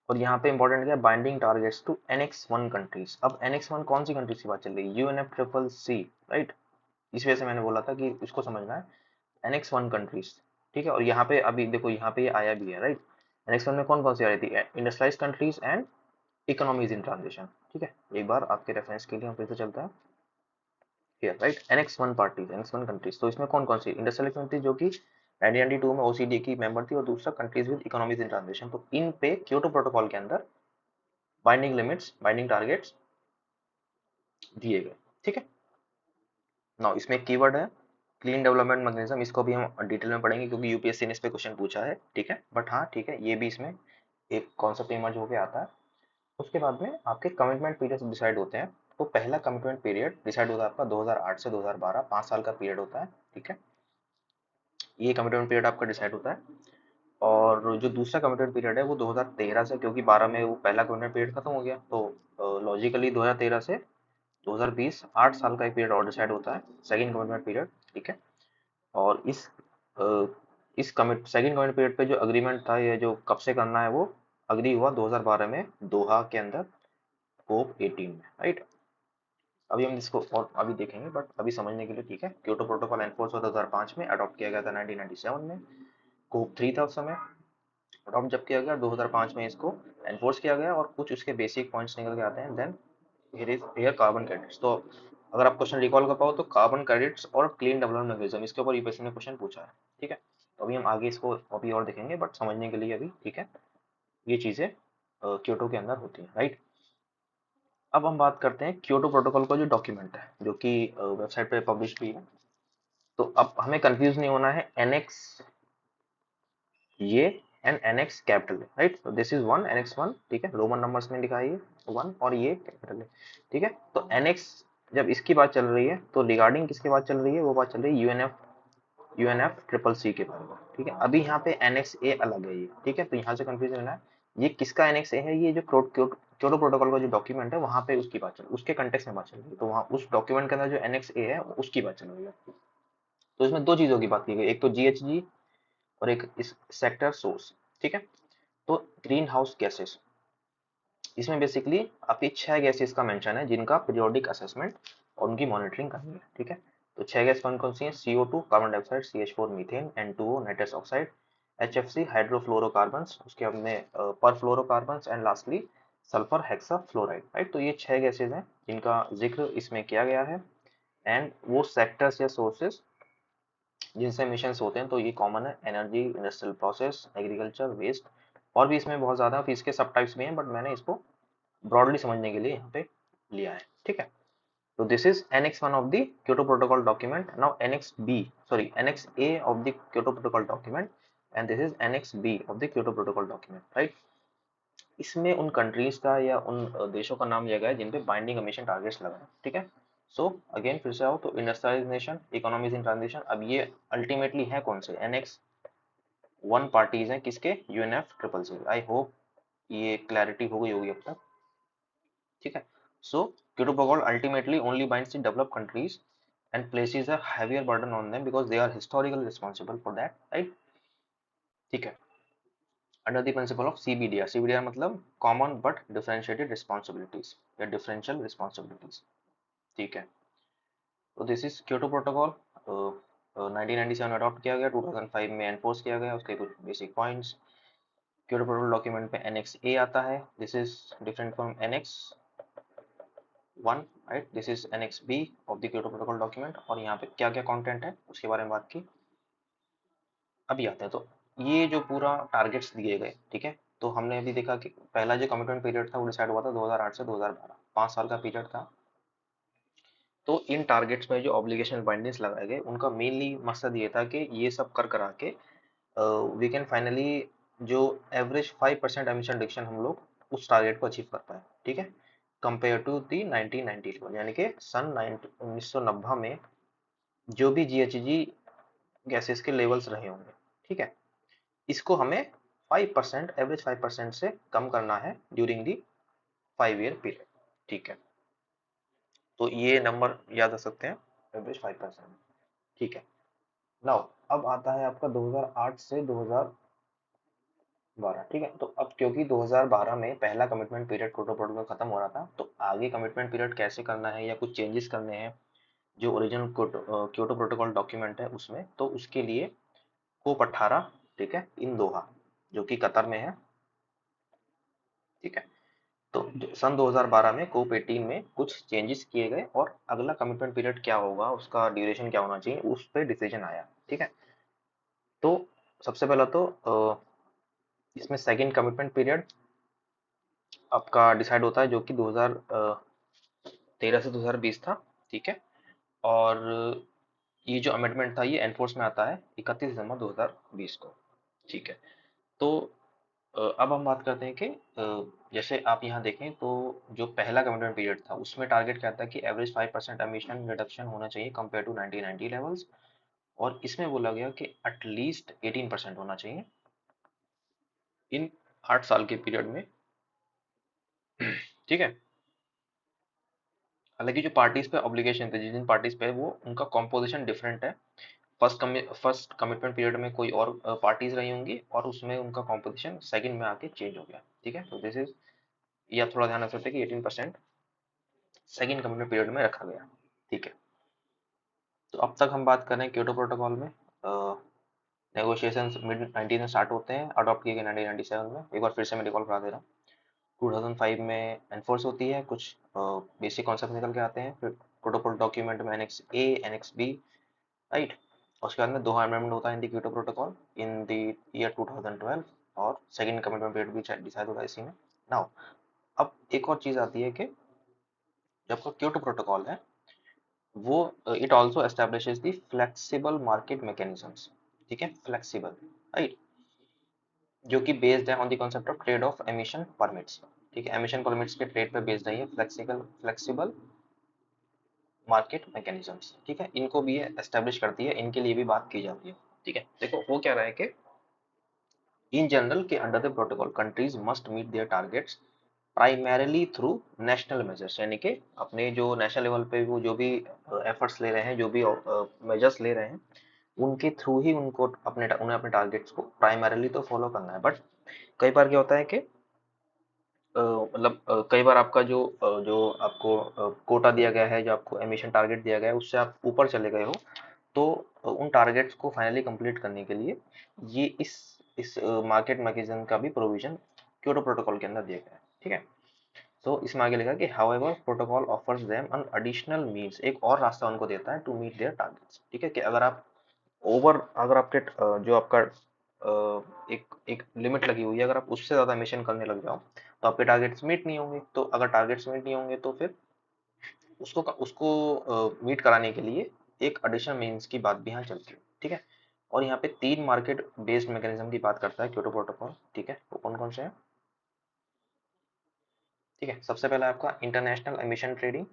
और यहाँ पे इंपॉर्टेंट क्या है, binding targets to NX1 countries. अब NX1 कौन सी कंट्रीज की बात चल रही है, UNFCCC, राइट। इस वजह से मैंने बोला था कि इसको समझना है, NX1 कंट्रीज। ठीक है, और यहाँ पे अभी देखो यहाँ पे ये आया भी है, राइट। NX1 में कौन कौन सी आ रही थी, industrialise countries and economies in transition. ठीक है, एक बार आपके रेफरेंस के लिए हम फिर से चलते हैं here, right. NX1 parties, NX1 countries, तो इसमें कौन कौन सी इंडस्ट्रियलाइज कंट्रीज जो कि 1992 में OCDE की मेंबर थी, और दूसरा countries with economies in transition. तो इन पे क्योटो प्रोटोकॉल के अंदर बाइंडिंग लिमिट्स, बाइंडिंग टारगेट्स दिए गए। ठीक है, नाउ इसमें एक कीवर्ड है क्लीन डेवलपमेंट मैकेनिज्म, इसको भी हम डिटेल में पढ़ेंगे क्योंकि यूपीएससी ने इस पे क्वेश्चन पूछा है। ठीक है, बट हाँ ठीक है, ये भी इसमें एक कॉन्सेप्ट इमर्ज होके आता है। उसके बाद में आपके कमिटमेंट पीरियड डिसाइड होते हैं। तो पहला कमिटमेंट पीरियड डिसाइड होता है आपका 2008 से 2012, 5 साल का पीरियड होता है। ठीक है, ये कमिटमेंट पीरियड आपका डिसाइड होता है। और जो दूसरा कमिटमेंट पीरियड है वो 2013 से, क्योंकि 12 में वो पहला कमिटमेंट पीरियड खत्म हो गया, तो लॉजिकली 2013 से 2020 8 साल का एक पीरियड और डिसाइड होता है, सेकंड कमिटमेंट पीरियड। ठीक है, और अ, इस कमिट सेकंड कमिटमेंट पीरियड पे जो अग्रीमेंट था, ये जो कब से करना है, वो अग्री हुआ 2012 में दोहा के अंदर, कोप 18 में, राइट। अभी हम इसको और अभी देखेंगे, बट अभी समझने के लिए ठीक है, क्योटो प्रोटोकॉल एनफोर्स हुआ 2005 में, अडॉप्ट किया गया था 1997 में, कोप 3 था उस समय, अडॉप्ट जब किया गया 2005 में, इसको एनफोर्स किया गया, और कुछ उसके बेसिक पॉइंट्स निकल के आते हैं। Then here carbon credits. तो अगर आप क्वेश्चन रिकॉल कर पाओ तो कार्बन क्रेडिट्स और क्लीन डेवलपमेंट मैकेनिज्म, इसके ऊपर यूपीएससी ने क्वेश्चन पूछा है। ठीक है, तो अभी हम आगे इसको अभी और देखेंगे, बट समझने के लिए अभी ठीक है, ये चीजें क्योटो के अंदर होती हैं, राइट। अब हम बात करते हैं क्योटो प्रोटोकॉल का जो डॉक्यूमेंट है, जो कि वेबसाइट पे पब्लिश भी है। तो अब हमें कंफ्यूज नहीं होना है, एनएक्स ये एंड एनएक्स कैपिटल है, राइट। तो this is one, NX one, ठीक है, रोमन नंबर्स में लिखा है ये वन, और ये कैपिटल है। ठीक है, तो एनएक्स जब इसकी बात चल रही है तो रिगार्डिंग किसकी बात चल रही है, वो बात चल रही है यूएनएफ ट्रिपल सी के बारे में। ठीक है, अभी यहाँ पे एनएक्स ए अलग है ये। ठीक है, तो यहाँ से कंफ्यूजन होना है, ये किसका एनएक्स ए है, ये जो क्योटो प्रोटोकॉल का जो डॉक्यूमेंट है वहां पे उसकी बात चल रही है, उसके कंटेक्स्ट में बात चल रही है, तो वहाँ उस डॉक्यूमेंट के अंदर जो एनएक्स ए है उसकी बात चल रही है। तो इसमें दो चीजों की बात की गई, एक तो जीएचजी और एक इस सेक्टर सोर्स। ठीक है, तो ग्रीन हाउस गैसेस, इसमें बेसिकली आपकी 6 गैसेस का मेंशन है जिनका पीरियोडिक असेसमेंट और उनकी मॉनिटरिंग करनी है। ठीक है, तो 6 गैस कौन कौन सी है, CO2 carbon dioxide, CH4 methane, N2O nitrous oxide, HFC hydrofluorocarbons, उसके हमने perfluorocarbons, and lastly sulphur hexafluoride, right. तो ये 6 गैसेज हैं जिनका जिक्र इसमें किया गया है, एंड वो सेक्टर्स या सोर्सेस जिनसे एमिशंस होते हैं, तो ये कॉमन है, energy, industrial process, agriculture, waste, और भी इसमें बहुत ज्यादा, फिर इसके सब टाइप्स भी हैं, बट मैंने इसको ब्रॉडली समझने के लिए यहाँ पे लिया है। ठीक है, तो this is annex one of the Kyoto protocol document. Now annex B, sorry annex A of the Kyoto protocol document, and this is annex B of the Kyoto protocol document, right. इसमें उन countries का या उन देशों का नाम लिया गया है जिन पे बाइंडिंग एमिशन टारगेट्स लगाए। ठीक है, सो अगेन फिर से आओ, तो industrialised nation, economies in transition, अब ये अल्टीमेटली है कौन से, एनेक्स वन पार्टीज हैं किसके, UNF triple C. I hope ये क्लैरिटी हो गई होगी अब तक। ठीक है, सो Kyoto Protocol ultimately only binds the developed countries and places a heavier burden on them because they are historically responsible for that, right। ठीक है, under the principle of CBDR, CBDR मतलब common but differentiated responsibilities या differential responsibilities। ठीक है, तो this is Kyoto protocol, 1997 adopt किया गया, 2005 में एनफोर्स किया गया। उसके कुछ basic points, Kyoto protocol document में एनेक्स ए आता है, this is different from annex 1, right, this is annex B of the Kyoto protocol document. और यहाँ पे क्या क्या कंटेंट है उसके बारे में बात की। अभी आते हैं, तो ये जो पूरा टारगेट्स दिए गए, ठीक है, तो हमने अभी देखा कि पहला जो कमिटमेंट पीरियड था वो डिसाइड हुआ था 2008 से 2012, 5 साल का पीरियड था। तो इन टारगेट्स में जो ऑब्लिगेशन बाइंडिंग्स लगाए गए उनका मेनली मकसद ये था कि ये सब कर करा के वी कैन फाइनली जो एवरेज 5% एमिशन रिडक्शन हम लोग उस टारगेट को अचीव कर पाए, ठीक है, कंपेयर टू दी 1990 लेवल, यानी कि सन 1990 में जो भी जीएचजी गैसेस के लेवल्स रहे होंगे, ठीक है, इसको हमें 5%, एवरेज 5% से कम करना है ड्यूरिंग दी 5 ईयर पीरियड, ठीक है। तो ये नंबर याद रख सकते हैं, एवरेज 5%, ठीक है। नाउ अब आता है आपका 2008 से 2012, ठीक है। तो अब क्योंकि 2012 में पहला कमिटमेंट पीरियड क्योटो प्रोटोकॉल खत्म हो रहा था, तो आगे कमिटमेंट पीरियड कैसे करना है या कुछ चेंजेस करने हैं जो ओरिजिनल क्योटो प्रोटोकॉल डॉक्यूमेंट है उसमें, तो उसके लिए कोप 18, ठीक है, इन दोहा जो कि कतर में है, ठीक है। तो सन 2012 में कोप 18 में कुछ चेंजेस किए गए और अगला कमिटमेंट पीरियड क्या होगा, उसका ड्यूरेशन क्या होना चाहिए, उस पर डिसीजन आया, ठीक है। तो सबसे पहला तो इसमें सेकंड कमिटमेंट पीरियड आपका डिसाइड होता है जो कि 2013 से 2020 था, ठीक है। और ये जो अमेंडमेंट था ये एनफोर्स में आता है 31 दिसंबर 2020 को, ठीक है। तो अब हम बात करते हैं कि जैसे आप यहाँ देखें तो जो पहला कमिटमेंट पीरियड था उसमें टारगेट क्या था कि एवरेज 5% एमिशन रिडक्शन होना चाहिए कंपेयर टू 1990 लेवल्स, और इसमें बोला गया कि एटलीस्ट 18% होना चाहिए इन 8 साल के पीरियड में, ठीक है। हालांकि जो पार्टीज पे ऑब्लिगेशन थे, जिन जिन पार्टीज पे वो उनका कॉम्पोजिशन डिफरेंट है। फर्स्ट कमिटमेंट पीरियड में कोई और पार्टीज रही होंगी और उसमें उनका कॉम्पोजिशन सेकंड में आके चेंज हो गया, ठीक है। तो दिस इज, ये आप थोड़ा ध्यान रख सकते हैं कि 18% सेकंड कमिटमेंट पीरियड में रखा गया, ठीक है। तो अब तक हम बात कर रहे हैं क्योटो प्रोटोकॉल में। नेगोशिएशंस मिड 90 में स्टार्ट होते हैं, अडॉप्ट किए गए 1997 में। एक बार फिर से मैं रिकॉल करा दे रहा हूँ, 2005 में एनफोर्स होती है, कुछ बेसिक कॉन्सेप्ट निकल के आते हैं, फिर प्रोटोकॉल डॉक्यूमेंट में एनेक्स ए, एनेक्स बी, राइट। उसके बाद में दोहा अमेंडमेंट होता है in the Kyoto protocol in the year 2012, और सेकंड कमिटमेंट पीरियड भी डिसाइड होता है इसी में। नाउ अब एक और चीज आती है कि जो आपका क्योटो प्रोटोकॉल है वो it also establishes the flexible market mechanisms, ठीक है, फ्लेक्सिबल, राइट, जो कि बेस्ड है on the concept of trade off emission permits, ठीक है। एमिशन परमिट्स के ट्रेड पे बेस्ड है ये फ्लेक्सिबल फ्लेक्सिबल मार्केट मैकेनिज्म्स, ठीक है। इनको भी ये एस्टैब्लिश करती है, इनके लिए भी बात की जाती है, ठीक है। देखो हो क्या रहा है कि इन जनरल के under the protocol countries must meet their targets primarily through national measures, यानी कि अपने जो नेशनल लेवल पे वो जो भी एफर्ट्स ले रहे हैं, जो भी मेजर्स ले रहे हैं, उनके थ्रू ही उनको उन्हें अपने टारगेट्स को प्राइमरीली तो फॉलो करना है। बट कई बार क्या होता है कि मतलब कई बार आपका जो आपको कोटा दिया गया है, जो आपको एमिशन टारगेट दिया गया है, उससे आप ऊपर चले गए हो, तो उन टारगेट्स को फाइनली कंप्लीट करने के लिए ये इस मार्केट मैकेनिज्म का भी प्रोविजन क्योटो प्रोटोकॉल के अंदर दिया गया है, ठीक है। तो इसमें आगे लिखा कि however protocol offers them an additional means, एक और रास्ता उनको देता है टू मीट देयर टारगेट्स, ठीक है। कि अगर आप अगर आपके जो आपका एक एक लिमिट लगी हुई है, अगर आप उससे ज्यादा मिशन करने लग जाओ तो आपके टारगेट्स मीट नहीं होंगे। तो अगर टारगेट्स मीट नहीं होंगे तो फिर उसको उसको मीट कराने के लिए एक एडिशनल मीन्स की बात भी यहाँ चलती है, ठीक है। और यहाँ पे 3 मार्केट बेस्ड मैकेनिज्म की बात करता है क्योटो प्रोटोकॉल, ठीक है। वो कौन कौन से हैं, ठीक है। सबसे पहला आपका international emission trading,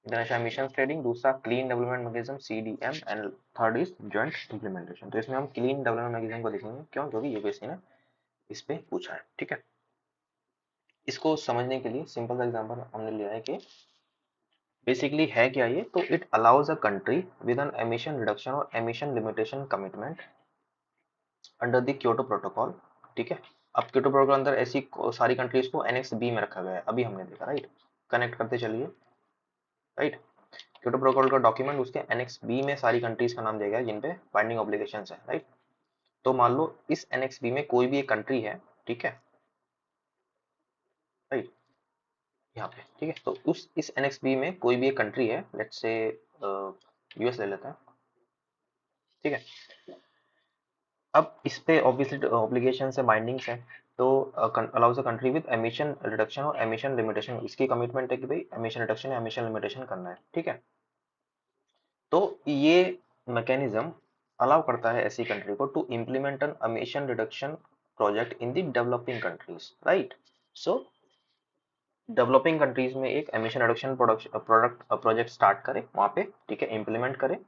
international emission trading, दूसरा clean development mechanism CDM, and third is joint implementation. तो इसमें हम क्लीन डेवलपमेंट मैकेनिज्म को देखेंगे, क्यों, क्योंकि यूपीएससी ने इस पे पूछा है, ठीक है। इसको समझने के लिए सिंपल सा एग्जांपल हमने लिया है कि बेसिकली है क्या ये, तो it allows a country with an emission reduction और emission limitation commitment under the Kyoto protocol, ठीक है। अब क्योटो प्रोटोकॉल अंदर ऐसी सारी कंट्रीज को एनेक्स बी में रखा गया है, अभी हमने देखा, राइट। कनेक्ट करते चलिए, राइट। क्योटो प्रोटोकॉल का डॉक्यूमेंट उसके एनेक्स बी में सारी कंट्रीज का नाम दिया गया है जिन पे बाइंडिंग ऑब्लिगेशंस है, राइट। तो मान लो इस एनेक्स बी में कोई भी एक कंट्री है, ठीक है, राइट, यहाँ पे, ठीक है। तो उस इस एनेक्स बी में कोई भी एक कंट्री है, लेट्स से यूएस ले लेते हैं, ठीक है। अब इस पे ऑब्वियसली ऑब्लिगेशन है, बाइंडिंग्स है। तो allows a country with emission reduction और एमिशन लिमिटेशन, इसकी कमिटमेंट है कि भाई एमिशन रिडक्शन या एमिशन लिमिटेशन करना है, ठीक है। तो ये मैकेनिज्म अलाउ करता है ऐसी कंट्री को to implement an emission reduction project in the developing countries, right. So developing countries में एक एमिशन रिडक्शन प्रोजेक्ट स्टार्ट करे वहां पे, ठीक है, इम्प्लीमेंट करे।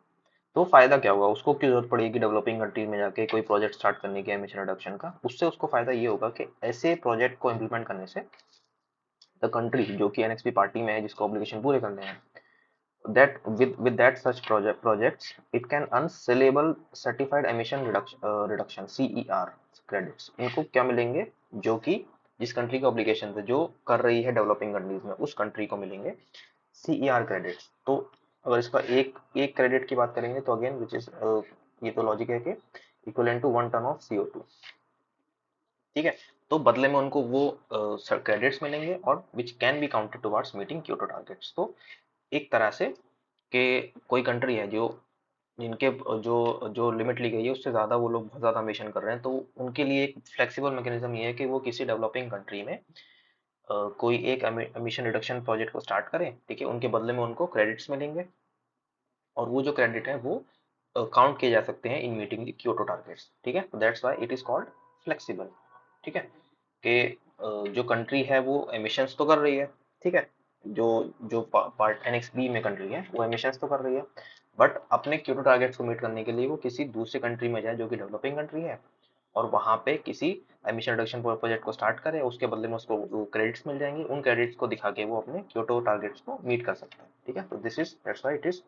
तो फायदा क्या होगा उसको, क्यों जरूरत पड़ेगी डेवलपिंग कंट्रीज में जाके कोई प्रोजेक्ट स्टार्ट करने की एमिशन रिडक्शन का? उससे उसको फायदा ये होगा कि ऐसे प्रोजेक्ट को इम्प्लीमेंट करने से द कंट्री जो कि एनएक्सपी पार्टी में है, जिसको ऑब्लिगेशन पूरे करने हैं, that with that such projects it can earn sellable certified emission reduction CER credits। इनको क्या मिलेंगे? जो कि जिस कंट्री का ऑब्लिगेशन है जो कर रही है डेवलपिंग कंट्रीज में, उस कंट्री को मिलेंगे CER क्रेडिट्स। तो अगर इसका एक एक क्रेडिट की बात करेंगे तो अगेन विच इज, ये तो लॉजिक है कि equivalent to 1 ton of CO2, ठीक है। तो बदले में उनको वो क्रेडिट्स मिलेंगे और which can be counted towards meeting Kyoto targets. तो एक तरह से कि कोई कंट्री है जो जिनके जो जो लिमिट ली गई है उससे ज्यादा वो लोग बहुत ज्यादा एमिशन कर रहे हैं, तो उनके लिए एक फ्लेक्सिबल मैकेनिज्म ये है कि वो किसी डेवलपिंग कंट्री में कोई एक एमिशन रिडक्शन प्रोजेक्ट को स्टार्ट करें, ठीक है। उनके बदले में उनको क्रेडिट्स मिलेंगे और वो जो क्रेडिट है वो काउंट किए जा सकते हैं in meeting the Kyoto targets, ठीक है। That's why it is called flexible, ठीक है। कि जो कंट्री है वो एमिशंस तो कर रही है, ठीक है, जो जो पार्ट एनेक्स बी में कंट्री है वो एमिशंस तो कर रही है, बट अपने क्योटो टारगेट्स को मीट करने के लिए वो किसी दूसरे कंट्री में जाए जो कि डेवलपिंग कंट्री है, और वहां पे किसी एमिशन रिडक्शन प्रोजेक्ट को स्टार्ट करे, उसके बदले में उसको क्रेडिट्स मिल जाएंगे। उन क्रेडिट्स को दिखा के वो अपने क्योटो टारगेट्स को मीट कर सकते हैं, ठीक है। तो this is that's why it is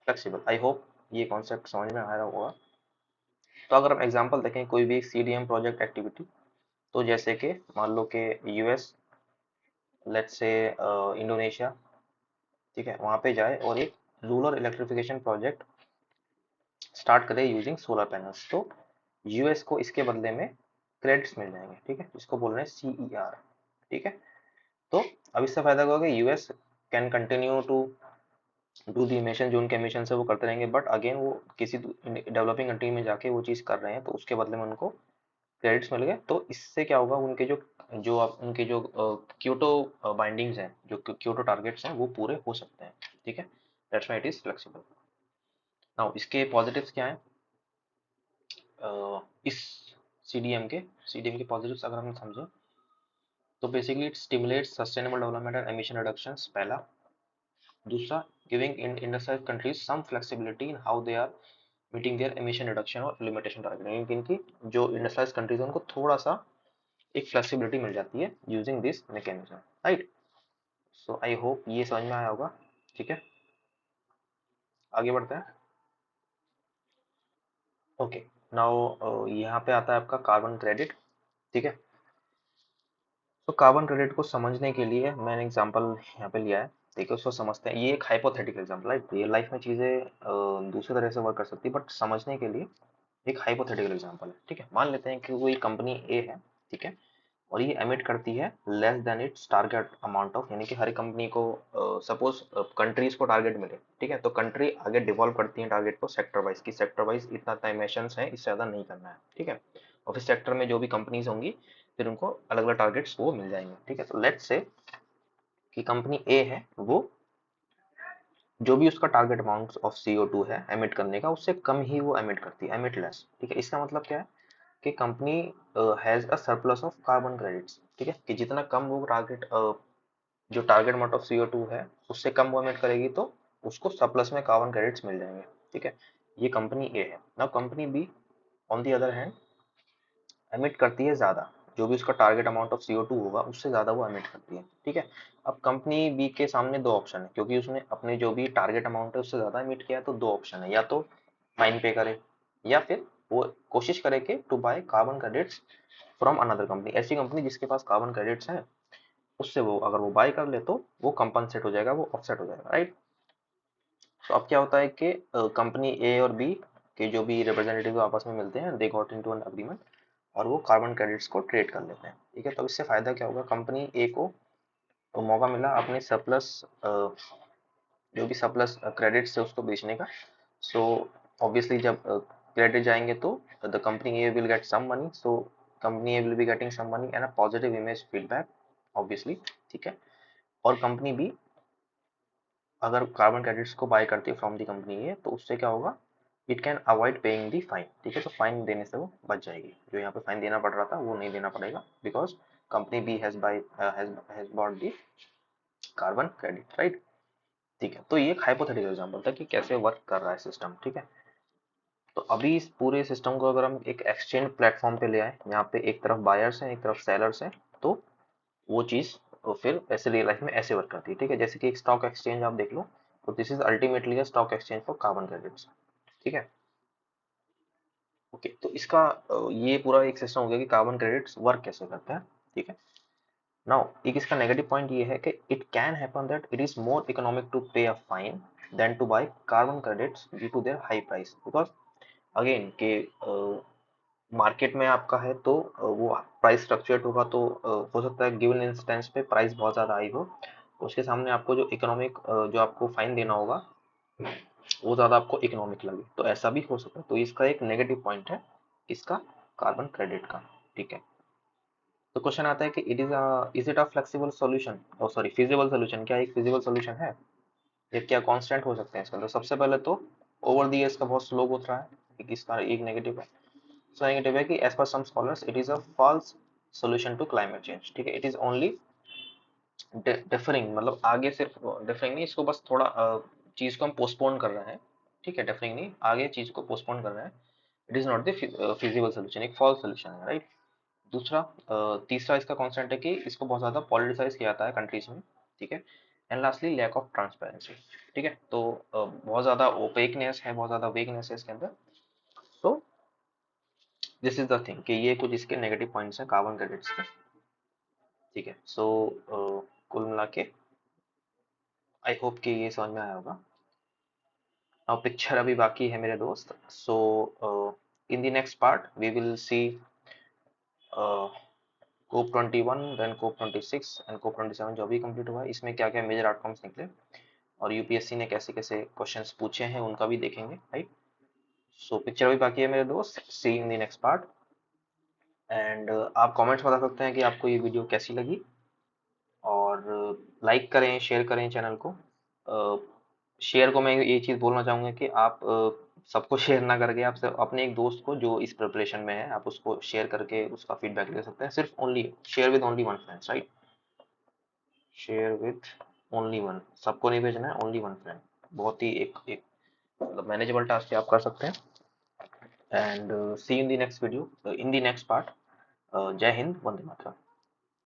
flexible. I hope ये कॉन्सेप्ट समझ में आ रहा होगा। तो अगर हम एग्जांपल देखें कोई भी एक CDM प्रोजेक्ट एक्टिविटी, तो जैसे कि मान लो कि यूएस, लेट्स से इंडोनेशिया, ठीक है, वहां पे जाए और एक रूरल इलेक्ट्रिफिकेशन प्रोजेक्ट स्टार्ट करे यूजिंग सोलर पैनल्स, तो यूएस को इसके बदले में क्रेडिट्स मिल जाएंगे, ठीक है, जिसको बोल रहे हैं CER, ठीक है। तो अब इससे फायदा होगा कि US can continue to do the emission, जो उनके इमिशन है वो करते रहेंगे, बट अगेन वो किसी डेवलपिंग कंट्री में जाके वो चीज कर रहे हैं, तो उसके बदले में उनको क्रेडिट्स मिल गए। तो इससे क्या होगा, उनके जो जो उनके जो क्योटो बाइंडिंग्स हैं, जो क्योटो टारगेट्स हैं, वो पूरे हो सकते हैं, ठीक है। That's why it is flexible. Now इसके पॉजिटिव्स क्या हैं? इस सीडीएम के पॉजिटिव्स अगर हम समझें तो basically it stimulates sustainable development and emission reductions, पहला। दूसरा, giving in industrial countries some flexibility in how they are meeting their emission reduction और लिमिटेशन टारगेट। इनकी जो इंडस्ट्रियलाइज कंट्रीज है उनको थोड़ा सा एक फ्लेक्सिबिलिटी मिल जाती है using this mechanism, right. So I hope ये समझ में आया होगा, ठीक है। आगे बढ़ते हैं। ओके, नाउ यहाँ पे आता है आपका कार्बन क्रेडिट, ठीक है। तो कार्बन क्रेडिट को समझने के लिए मैंने एग्जांपल यहाँ पे लिया है, देखिए उसको समझते हैं। ये एक हाइपोथेटिकल एग्जांपल है, रियल लाइफ में चीजें दूसरी तरह से वर्क कर सकती है, बट समझने के लिए एक हाइपोथेटिकल एग्जांपल है, ठीक है। मान लेते हैं कि कोई कंपनी ए है, ठीक है, और ये एमिट करती है less than it's target amount of, यानी कि हर कंपनी को सपोज कंट्रीज को टारगेट मिले, ठीक है, तो कंट्री आगे डिवॉल्व करती है टारगेट को सेक्टर वाइज, की सेक्टर वाइज इतना एमिशंस है, इससे ज्यादा नहीं करना है, ठीक है। और फिर सेक्टर में जो भी कंपनीज होंगी फिर उनको अलग अलग टारगेट्स वो मिल जाएंगे, ठीक है। तो लेट्स से कि कंपनी ए है, वो जो भी उसका टारगेट अमाउंट ऑफ CO2 है एमिट करने का, उससे कम ही वो एमिट करती है, एमिट लेस, ठीक है। इसका मतलब क्या है कि company has a surplus of carbon credits, ठीक है, कि जितना कम वो टारगेट जो टारगेट अमाउंट ऑफ CO2 है उससे कम वो एमिट करेगी, तो उसको सरप्लस में कार्बन क्रेडिट्स मिल जाएंगे, ठीक है। ये कंपनी ए है। Now company be on the other hand emit करती है ज्यादा, जो भी उसका टारगेट अमाउंट ऑफ CO2 होगा उससे ज्यादा वो एमिट करती है, ठीक है। अब कंपनी बी के सामने दो ऑप्शन है, क्योंकि उसने अपने जो भी टारगेट अमाउंट है उससे ज्यादा एमिट किया है, तो दो ऑप्शन है, या तो फाइन पे करे या फिर वो कोशिश करे कि to buy carbon credits from another company, ऐसी कंपनी जिसके पास कार्बन क्रेडिट्स हैं उससे वो अगर वो बाय कर ले तो वो कंपनसेट हो जाएगा, वो ऑफसेट हो जाएगा, राइट। तो अब क्या होता है कि कंपनी ए और बी के जो भी रिप्रेजेंटेटिव आपस में मिलते हैं, they got into an agreement, और वो कार्बन क्रेडिट्स को ट्रेड कर लेते हैं, ठीक है। तो इससे फायदा क्या होगा, कंपनी ए को तो मौका मिला अपने सरप्लस जो भी सरप्लस क्रेडिट्स है उसको बेचने का। सो ऑब्वियसली जब क्रेडिट जाएंगे तो the company A will get some money, so company A will be getting some money and a positive image feedback, obviously, ठीक है। और कंपनी बी अगर कार्बन क्रेडिट्स को बाय करती है फ्रॉम दी कंपनी ए, तो उससे क्या होगा, it can avoid paying the fine, ठीक है। तो फाइन देने से वो बच जाएगी, जो यहाँ पे फाइन देना पड़ रहा था वो नहीं देना पड़ेगा, because company B has bought the carbon credit, right. ठीक है, तो ये एक हाइपोथेटिकल एग्जांपल था कि कैसे वर्क कर रहा है सिस्टम, ठीक है। तो अभी इस पूरे सिस्टम को अगर हम एक एक्सचेंज प्लेटफॉर्म पे ले आए, यहाँ पे एक तरफ बायर्स हैं एक तरफ सेलर्स हैं, तो वो चीज फिर ऐसे रियल लाइफ में ऐसे वर्क करती है, ठीक है। जैसे कि एक स्टॉक एक्सचेंज आप देख लो, तो this is ultimately a stock exchange for carbon credits, ठीक है। ओके, तो इसका ये पूरा एक सिस्टम हो गया कि कार्बन क्रेडिट्स वर्क कैसे करते हैं, ठीक है। नाउ एक इसका नेगेटिव पॉइंट ये है कि it can happen that it is more economic to pay a fine than to buy carbon credits due to their high price, because again के मार्केट में आपका है तो वो प्राइस फ्लक्चुएट होगा, तो हो सकता है गिवन इंस्टेंस पे प्राइस बहुत ज़्यादा हाई हो, उसके सामने आपको जो इकोनॉमिक जो आपको फाइन देना होगा वो ज़्यादा आपको इकोनॉमिक लगे, तो ऐसा भी हो सकता है। तो इसका एक नेगेटिव पॉइंट है इसका कार्बन क्रेडिट का, ठीक है। तो क्वेश्चन आता है कि is it a flexible solution, oh sorry feasible solution, क्या एक फिजिबल सॉल्यूशन है, ये क्या कांस्टेंट हो सकते हैं इसका। तो सबसे पहले तो ओवर द इयर्स का बहुत स्लो ग्रोथ रहा है, इसका एक नेगेटिव है। सो नेगेटिव है कि as per some scholars it is a false solution to climate change, ठीक है। इट इज ओनली डिफरिंग, मतलब आगे सिर्फ डिफरिंग नहीं, इसको बस थोड़ा चीज को हम पोस्टपोन कर रहे हैं, ठीक है। डिफरिंग नहीं, आगे चीज को पोस्टपोन कर रहे हैं। It is not the feasible solution, एक फॉल्स सोल्यूशन है, राइट। दूसरा तीसरा इसका कॉन्सेप्ट है कि इसको बहुत ज्यादा पॉलिटिसाइज किया जाता है कंट्रीज में, ठीक है। And lastly lack of transparency, ठीक है। तो बहुत ज्यादा ओपेकनेस है, बहुत ज्यादा वेकनेस है इसके अंदर। तो दिस इज द थिंग कि ये कुछ इसके नेगेटिव पॉइंट्स हैं कार्बन क्रेडिट्स के, ठीक है। सो कुल मिला के आई होप कि ये समझ में आया होगा। अब पिक्चर अभी बाकी है मेरे दोस्त। So in the next part we will see COP 21, then COP 26 and COP 27 जो भी कंप्लीट हुआ है, इसमें क्या क्या मेजर आउटकम्स निकले और यूपीएससी ने कैसे कैसे क्वेश्चंस पूछे हैं उनका भी देखेंगे, राइट। सो पिक्चर अभी बाकी है मेरे दोस्त, see in the next part. And आप कमेंट्स बता सकते हैं कि आपको ये वीडियो कैसी लगी, और लाइक करें शेयर करें चैनल को। शेयर को मैं ये चीज़ बोलना चाहूँगा कि आप सबको शेयर ना करके आप सिर्फ अपने एक दोस्त को जो इस प्रिपरेशन में है आप उसको शेयर करके उसका फीडबैक ले सकते हैं। सिर्फ only share with only one friends, right. Share with only one, सबको नहीं भेजना है, ओनली वन फ्रेंड। बहुत ही एक एक मतलब मैनेजेबल टास्क है, आप कर सकते हैं। And see in the next video, in the next part. जय हिंद, वंदे मातरम।